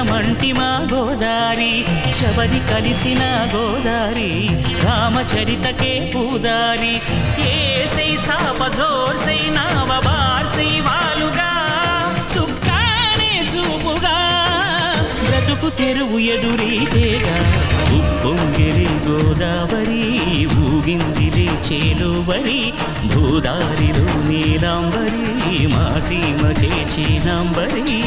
ఇద్దరమంటి మా గోదారి శబరి కలిసిన గోదారి రామచరితకే పూదారి ఏసై చాప జోర్సై నావ బార్సై వాలుగా సుక్కానే చూపుగా బ్రతుకు తెరువు ఎదురీతేగా ఉప్పొంగిరి గోదావరి ఊగిందిలే చేలోవరి భూదారిలో నీలాంబరి మా సీమకే చీనాంబరి